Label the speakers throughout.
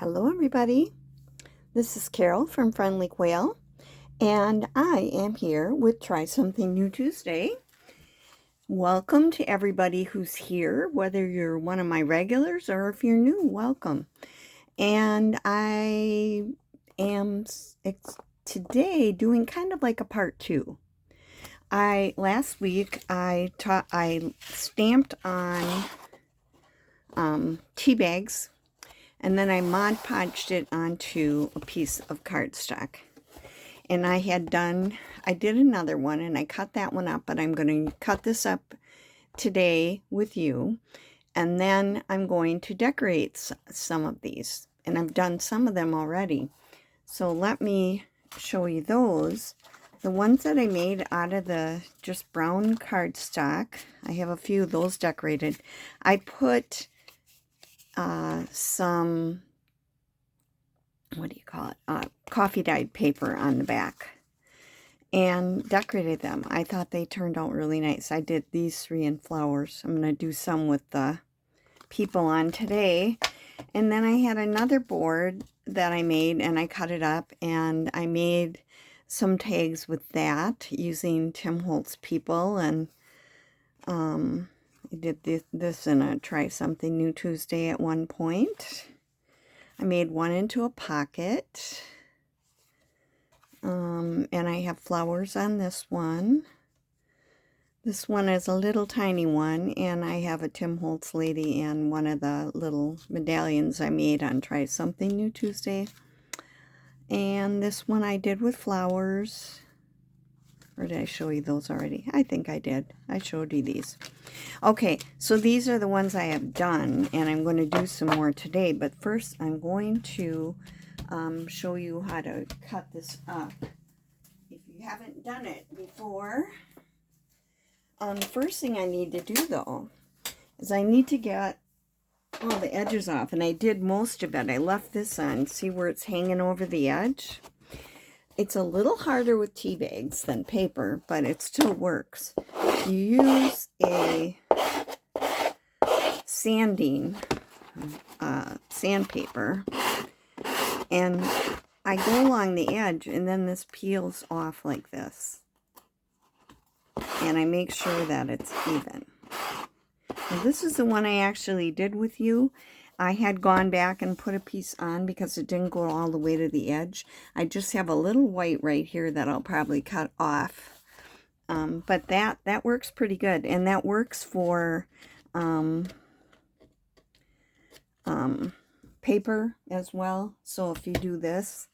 Speaker 1: Hello everybody, this is Carol from Friendly Quail, and I am here with Try Something New Tuesday. Welcome to everybody who's here, whether you're one of my regulars or if you're new, welcome. And I am today doing kind of like a part 2. Last week I stamped on tea bags, and then I Mod Podged it onto a piece of cardstock. And I did another one, and I cut that one up, but I'm going to cut this up today with you. And then I'm going to decorate some of these. And I've done some of them already. So let me show you those. The ones that I made out of the just brown cardstock, I have a few of those decorated. I put some, what do you call it, coffee dyed paper on the back and decorated them. I thought they turned out really nice. I did these 3 in flowers. I'm going to do some with the people on today. And then I had another board that I made, and I cut it up, and I made some tags with that using Tim Holtz people. And I did this in a Try Something New Tuesday at one point. I made one into a pocket. And I have flowers on this one. This one is a little tiny one, and I have a Tim Holtz lady and one of the little medallions I made on Try Something New Tuesday. And this one I did with flowers. Or did I show you those already? I think I did. I showed you these. Okay, so these are the ones I have done, and I'm going to do some more today. But first, I'm going to show you how to cut this up. If you haven't done it before, the first thing I need to do, though, is I need to get all the edges off. And I did most of it. I left this on. See where it's hanging over the edge? It's a little harder with tea bags than paper, but it still works. You use a sandpaper, and I go along the edge, and then this peels off like this. And I make sure that it's even. Now, this is the one I actually did with you. I had gone back and put a piece on because it didn't go all the way to the edge. I just have a little white right here that I'll probably cut off. But that works pretty good. And that works for paper as well. So if you do this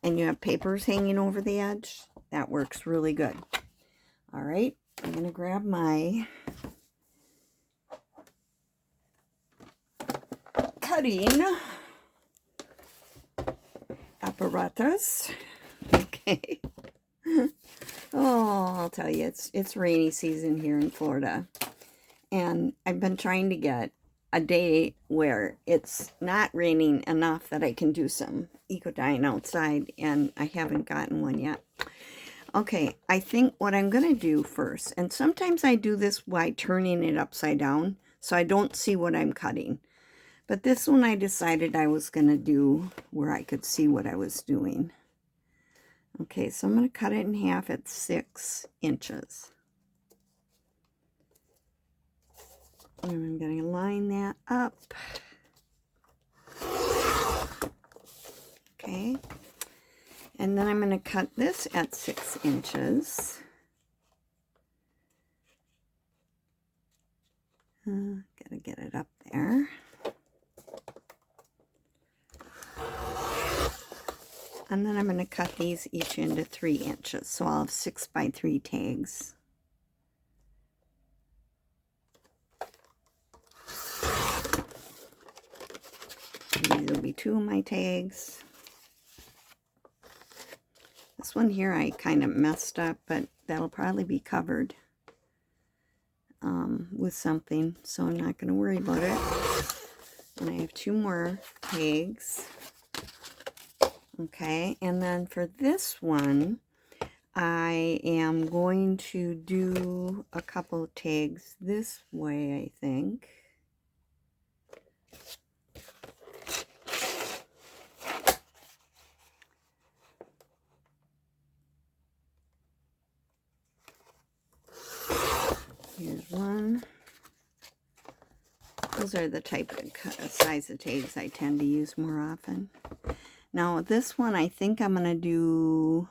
Speaker 1: and you have papers hanging over the edge, that works really good. All right, I'm going to grab my cutting apparatus. Okay. Oh, I'll tell you, it's rainy season here in Florida, and I've been trying to get a day where it's not raining enough that I can do some eco-dyeing outside, and I haven't gotten one yet. Okay, I think what I'm going to do first, and sometimes I do this by turning it upside down so I don't see what I'm cutting. But this one I decided I was going to do where I could see what I was doing. Okay, so I'm going to cut it in half at 6 inches. And I'm going to line that up. Okay. And then I'm going to cut this at 6 inches. Gotta get it up there. And then I'm going to cut these each into 3 inches. So I'll have 6 by 3 tags. These will be 2 of my tags. This one here I kind of messed up, but that'll probably be covered with something, so I'm not going to worry about it. And I have 2 more tags. Okay, and then for this one, I am going to do a couple of tags this way, I think. those are the type of size of tags I tend to use more often. Now this one I think I'm going to do,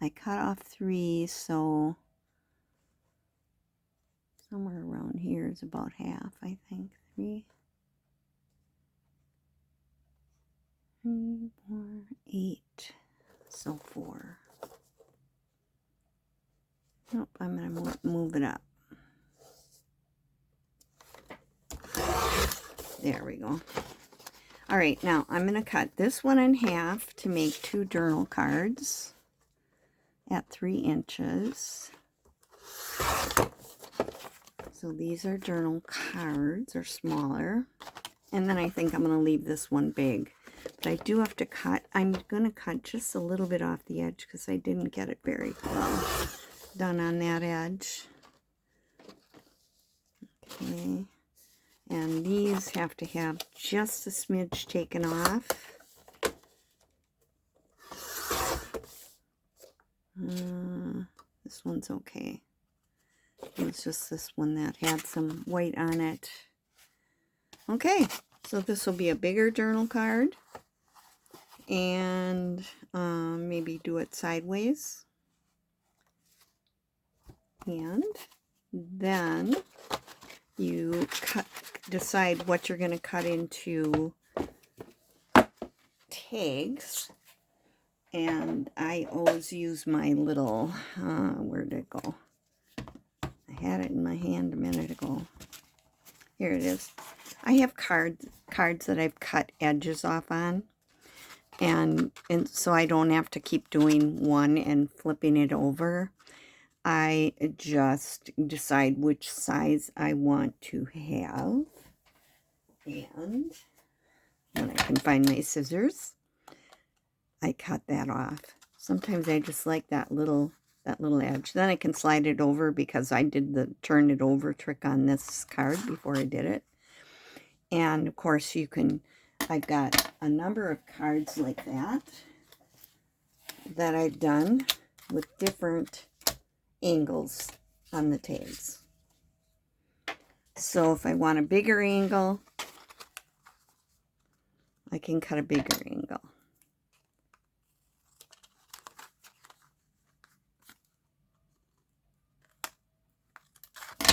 Speaker 1: I cut off 3, so somewhere around here is about half, I think. 3, 4, 8, so 4. Nope, I'm going to move it up. There we go. All right, now I'm going to cut this one in half to make 2 journal cards at 3 inches. So these are journal cards, or smaller. And then I think I'm going to leave this one big. But I do have to cut, I'm going to cut just a little bit off the edge because I didn't get it very well done on that edge. Okay. And these have to have just a smidge taken off. This one's okay. It's just this one that had some white on it. Okay, so this will be a bigger journal card. And maybe do it sideways. And then you decide what you're going to cut into tags. And I always use my little, where'd it go? I had it in my hand a minute ago. Here it is. I have cards that I've cut edges off on. And so I don't have to keep doing one and flipping it over. I just decide which size I want to have. And when I can find my scissors, I cut that off. Sometimes I just like that little edge. Then I can slide it over because I did the turn it over trick on this card before I did it. And of course you can, I've got a number of cards like that I've done with different angles on the tags. So if I want a bigger angle, I can cut a bigger angle.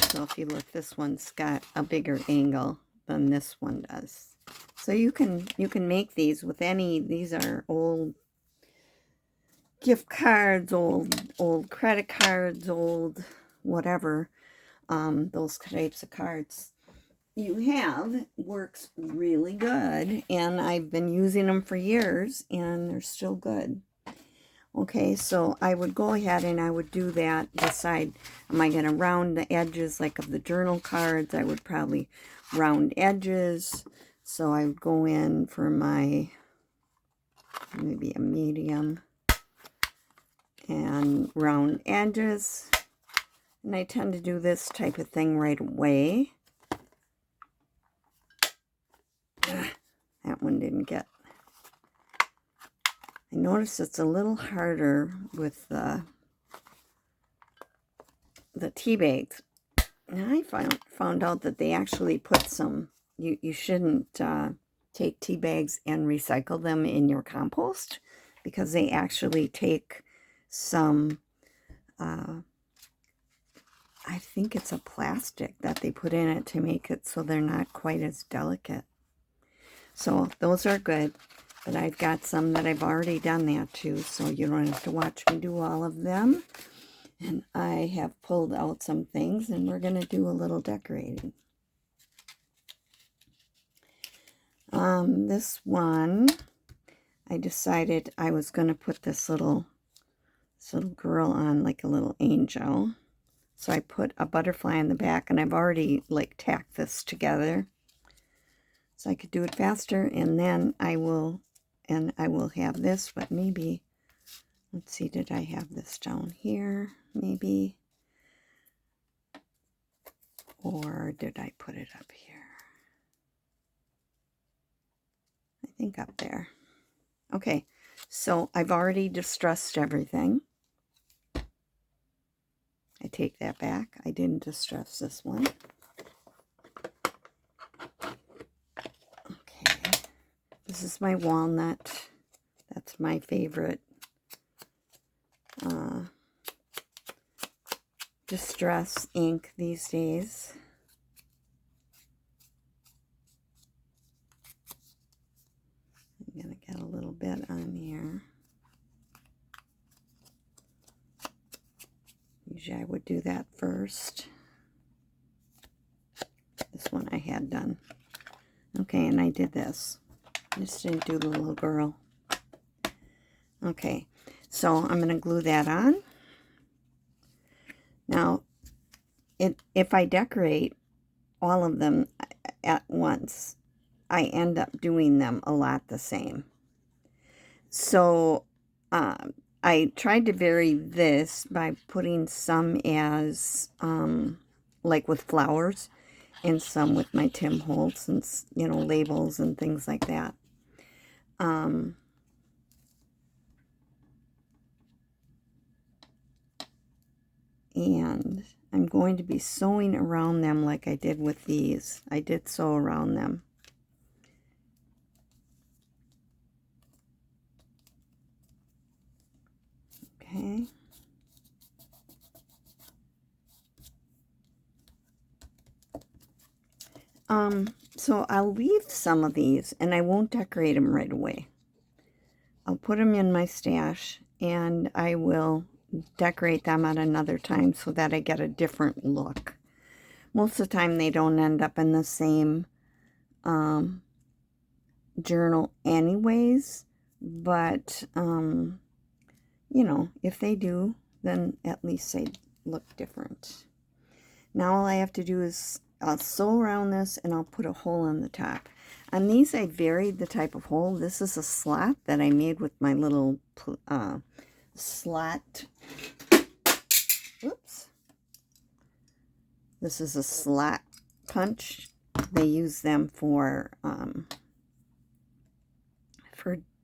Speaker 1: So if you look, this one's got a bigger angle than this one does. So you can make these with any, these are old gift cards, old credit cards, old whatever, those types of cards you have. Works really good, and I've been using them for years and they're still good. Okay, so I would go ahead and I would do that, decide, am I going to round the edges like of the journal cards? I would probably round edges. So I would go in for my, maybe a medium, and round edges. And I tend to do this type of thing right away. That one didn't get. I notice it's a little harder with the tea bags. And I found out that they actually put some, you shouldn't take tea bags and recycle them in your compost, because they actually take some, I think it's a plastic that they put in it to make it so they're not quite as delicate. So those are good. But I've got some that I've already done that too, so you don't have to watch me do all of them. And I have pulled out some things, and we're going to do a little decorating. This one, I decided I was going to put this little girl on like a little angel. So I put a butterfly on the back, and I've already like tacked this together. So I could do it faster, and then I will have this, but maybe, let's see, did I have this down here, maybe? Or did I put it up here? I think up there. Okay, so I've already distressed everything. I take that back. I didn't distress this one. This is my walnut. That's my favorite distress ink these days. I'm going to get a little bit on here. Usually I would do that first. This one I had done. Okay, and I did this. I just didn't do the little girl. Okay, so I'm going to glue that on. Now, if I decorate all of them at once, I end up doing them a lot the same. So I tried to vary this by putting some as like with flowers, and some with my Tim Holtz and, you know, labels and things like that. And I'm going to be sewing around them like I did with these. I did sew around them. Okay. So I'll leave some of these, and I won't decorate them right away. I'll put them in my stash, and I will decorate them at another time so that I get a different look. Most of the time they don't end up in the same journal anyways, but you know, if they do, then at least they look different. Now all I have to do is I'll sew around this, and I'll put a hole in the top. On these I varied the type of hole. This is a slot that I made with my little slot. Oops. This is a slot punch. They use them for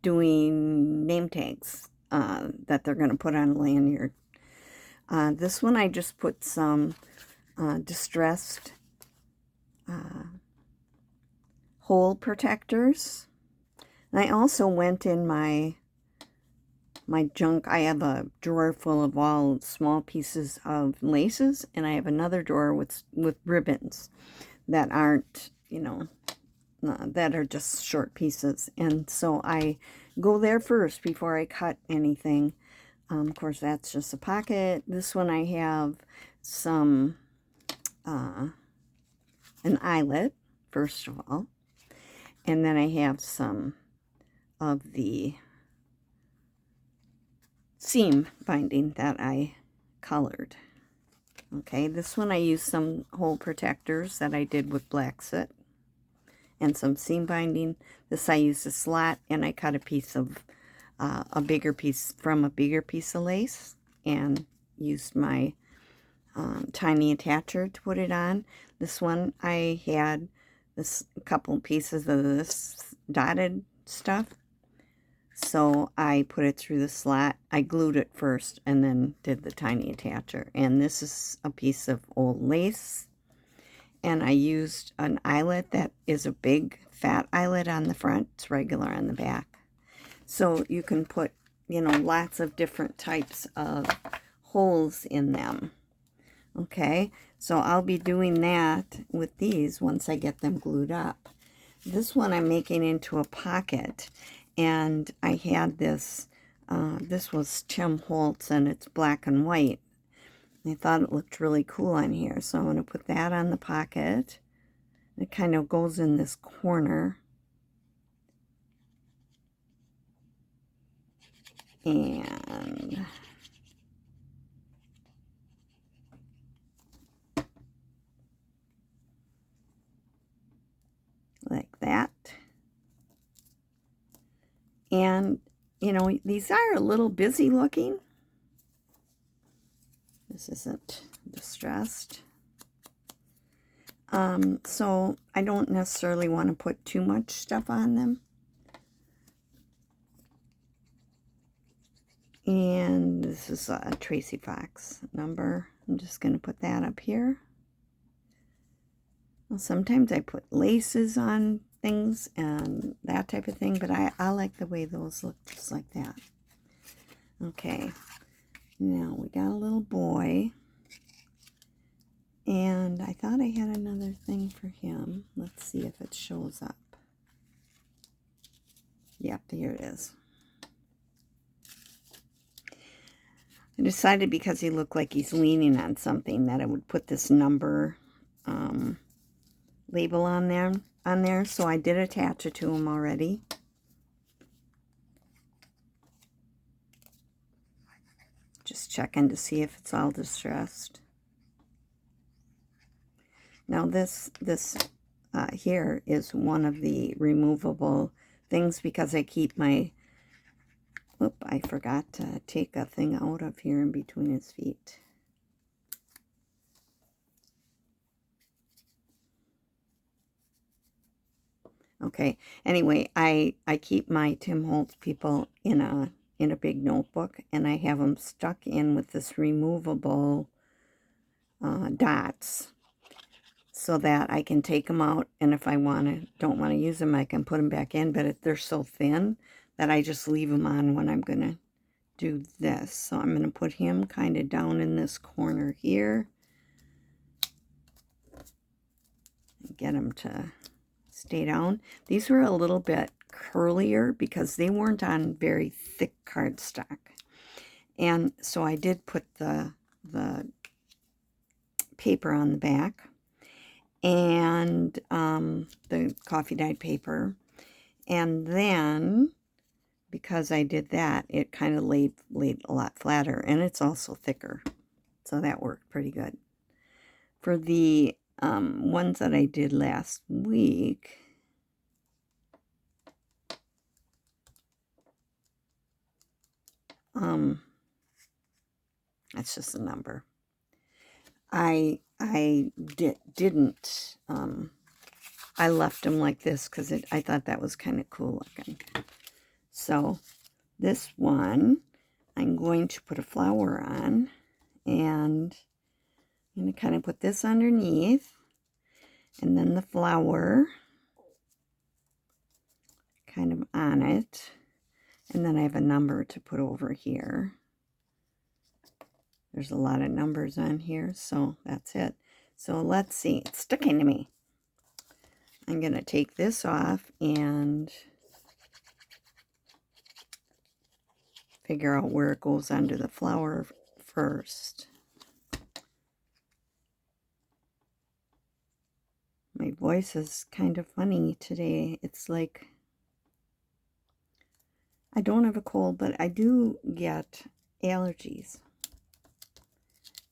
Speaker 1: doing name tags that they're going to put on a lanyard. This one I just put some distressed hole protectors. And I also went in my junk. I have a drawer full of all small pieces of laces, and I have another drawer with ribbons that aren't, you know, that are just short pieces. And so I go there first before I cut anything. Of course, that's just a pocket. This one I have some an eyelet, first of all, and then I have some of the seam binding that I colored. Okay, this one I used some hole protectors that I did with black soot and some seam binding. This I used a slot, and I cut a piece of a bigger piece from a bigger piece of lace and used my tiny attacher to put it on. This one I had this couple pieces of this dotted stuff, so I put it through the slot. I glued it first and then did the tiny attacher. And this is a piece of old lace, and I used an eyelet that is a big fat eyelet on the front. It's regular on the back. So you can put, you know, lots of different types of holes in them. Okay, so I'll be doing that with these once I get them glued up. This one I'm making into a pocket, and I had this, this was Tim Holtz, and it's black and white. I thought it looked really cool on here, so I'm going to put that on the pocket. It kind of goes in this corner. And like that. And, you know, these are a little busy looking. This isn't distressed. So I don't necessarily want to put too much stuff on them. And this is a Tracy Fox number. I'm just going to put that up here. Well, sometimes I put laces on things and that type of thing, but I like the way those look just like that. Okay, now we got a little boy, and I thought I had another thing for him. Let's see if it shows up. Yep, here it is. I decided because he looked like he's leaning on something that I would put this number label on there. So I did attach it to him already. Just checking to see if it's all distressed. Now this here is one of the removable things because I keep my, whoop, I forgot to take a thing out of here in between his feet. Okay, anyway, I keep my Tim Holtz people in a big notebook, and I have them stuck in with this removable dots so that I can take them out, and if I don't want to use them, I can put them back in, but they're so thin that I just leave them on when I'm going to do this. So I'm going to put him kind of down in this corner here. Get him to stay down. These were a little bit curlier because they weren't on very thick cardstock. And so I did put the paper on the back and the coffee dyed paper. And then, because I did that, it kind of laid a lot flatter, and it's also thicker. So that worked pretty good. For the ones that I did last week, that's just a number. I didn't, I left them like this because I thought that was kind of cool looking. So this one, I'm going to put a flower on, and I'm going to kind of put this underneath, and then the flower kind of on it, and then I have a number to put over here. There's a lot of numbers on here, so that's it. So let's see, it's sticking to me. I'm going to take this off and figure out where it goes under the flower first. My voice is kind of funny today. It's like, I don't have a cold, but I do get allergies.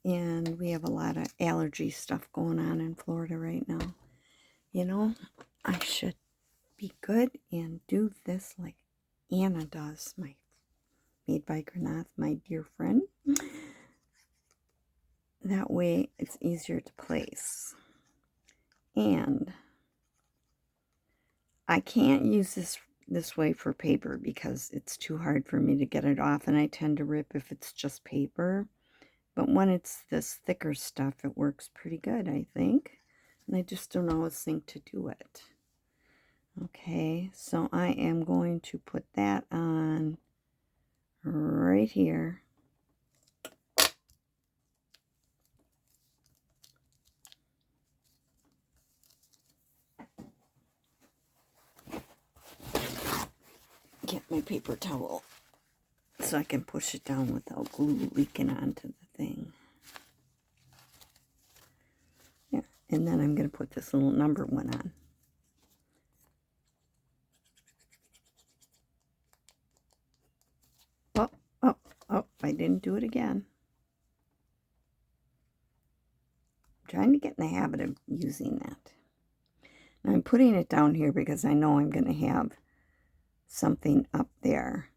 Speaker 1: And we have a lot of allergy stuff going on in Florida right now. You know, I should be good and do this like Anna does, my Made by Granath, my dear friend. That way it's easier to place. And I can't use this way for paper because it's too hard for me to get it off, and I tend to rip if it's just paper. But when it's this thicker stuff, it works pretty good, I think. And I just don't always think to do it. Okay, so I am going to put that on right here. Get my paper towel so I can push it down without glue leaking onto the thing. Yeah, and then I'm going to put this little number one on. Oh, I didn't do it again. I'm trying to get in the habit of using that. Now I'm putting it down here because I know I'm going to have something up there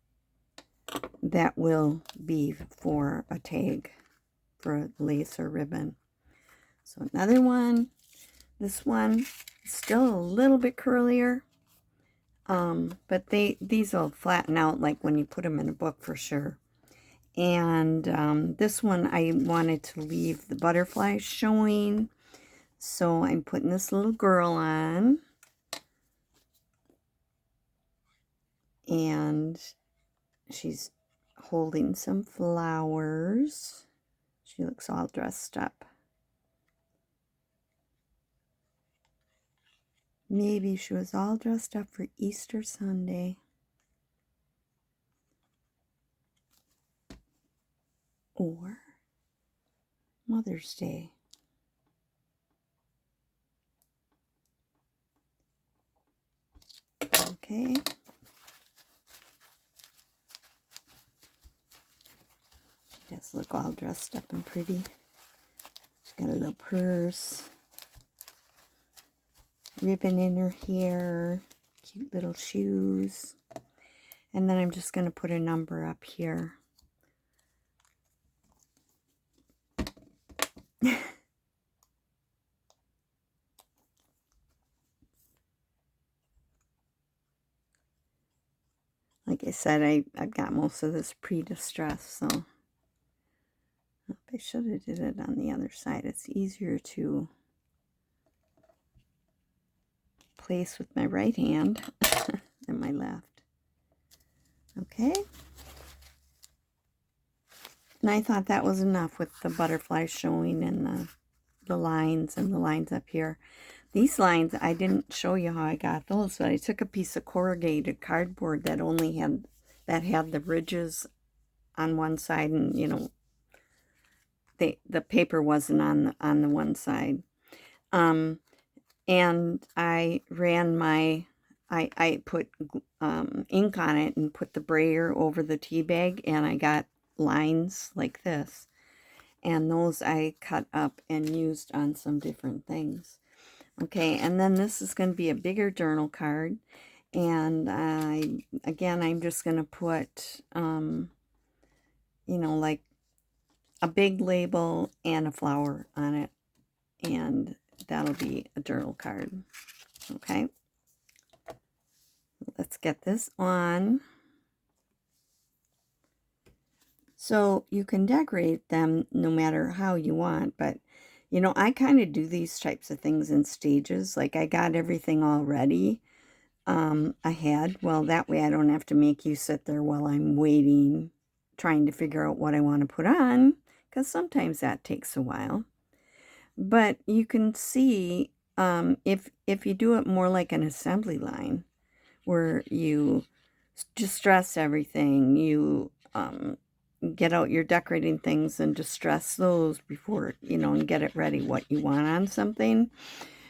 Speaker 1: that will be for a tag, for a lace or ribbon. So another one. This one is still a little bit curlier, but these will flatten out like when you put them in a book for sure. And this one I wanted to leave the butterflies showing, so I'm putting this little girl on. and she's holding some flowers. She looks all dressed up. Maybe she was all dressed up for Easter Sunday. Or Mother's Day. Okay. She does look all dressed up and pretty. She's got a little purse. Ribbon in her hair. Cute little shoes. And then I'm just going to put a number up here. Like I said, I've got most of this pre-distressed, so I should have did it on the other side. It's easier to place with my right hand than my left. Okay. And I thought that was enough with the butterflies showing and the lines and the lines up here. These lines, I didn't show you how I got those, but I took a piece of corrugated cardboard that only had, the ridges on one side, and, you know, the paper wasn't on the one side. And I ran I put ink on it and put the brayer over the tea bag, and I got lines like this. And those I cut up and used on some different things. Okay, and then this is going to be a bigger journal card. And I'm just going to put, you know, like a big label and a flower on it. And that'll be a journal card. Okay. Let's get this on. So you can decorate them no matter how you want, but you know, I kind of do these types of things in stages. Like I got everything all ready ahead. Well, that way I don't have to make you sit there while I'm waiting, trying to figure out what I want to put on, because sometimes that takes a while. But you can see if you do it more like an assembly line, where you distress everything, you get out your decorating things and distress those before, you know, and get it ready what you want on something.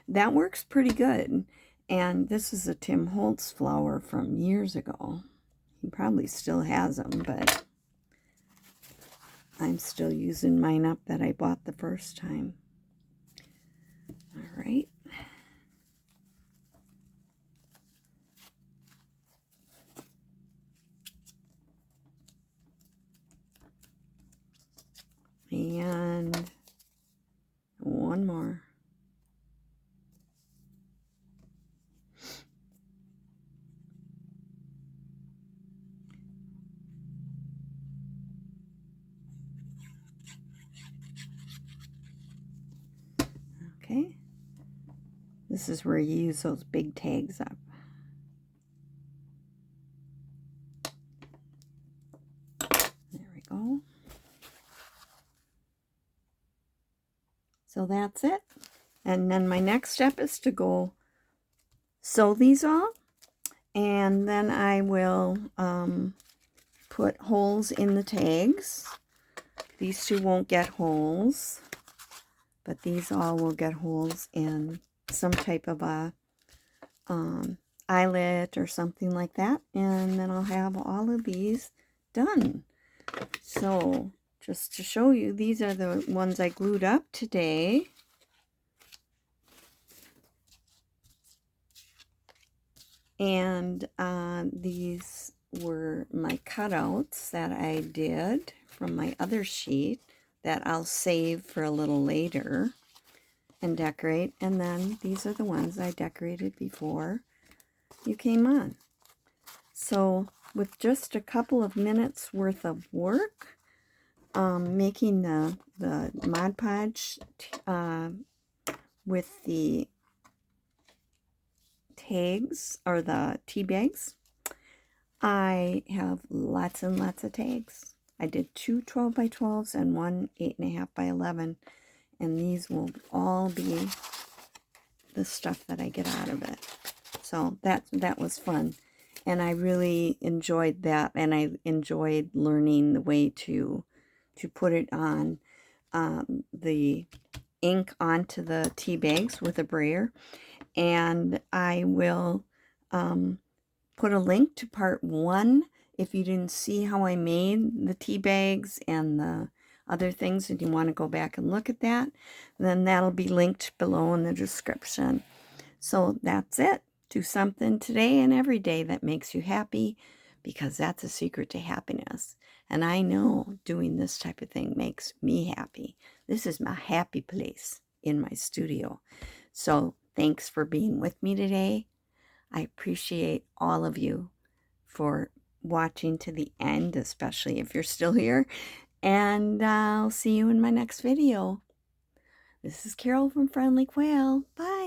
Speaker 1: That works pretty good. And this is a Tim Holtz flower from years ago. He probably still has them, but I'm still using mine up that I bought the first time. All right. And one more. Okay. This is where you use those big tags up. There we go. So that's it. And then my next step is to go sew these all. And then I will put holes in the tags. These two won't get holes, but these all will get holes in some type of a eyelet or something like that. And then I'll have all of these done. So just to show you, these are the ones I glued up today. And these were my cutouts that I did from my other sheet that I'll save for a little later and decorate. And then these are the ones I decorated before you came on. So with just a couple of minutes worth of work, making the Mod Podge with the tags or the tea bags, I have lots and lots of tags. I did 2 12 by 12s and one 8.5 by 11. And these will all be the stuff that I get out of it. So that was fun. And I really enjoyed that. And I enjoyed learning the way to put it on the ink onto the tea bags with a brayer. And I will put a link to part 1 if you didn't see how I made the tea bags and the other things and you want to go back and look at that, then that'll be linked below in the description. So that's it. Do something today and every day that makes you happy, because that's a secret to happiness. And I know doing this type of thing makes me happy. This is my happy place in my studio. So thanks for being with me today. I appreciate all of you for watching to the end, especially if you're still here. And I'll see you in my next video. This is Carol from Friendly Quail. Bye.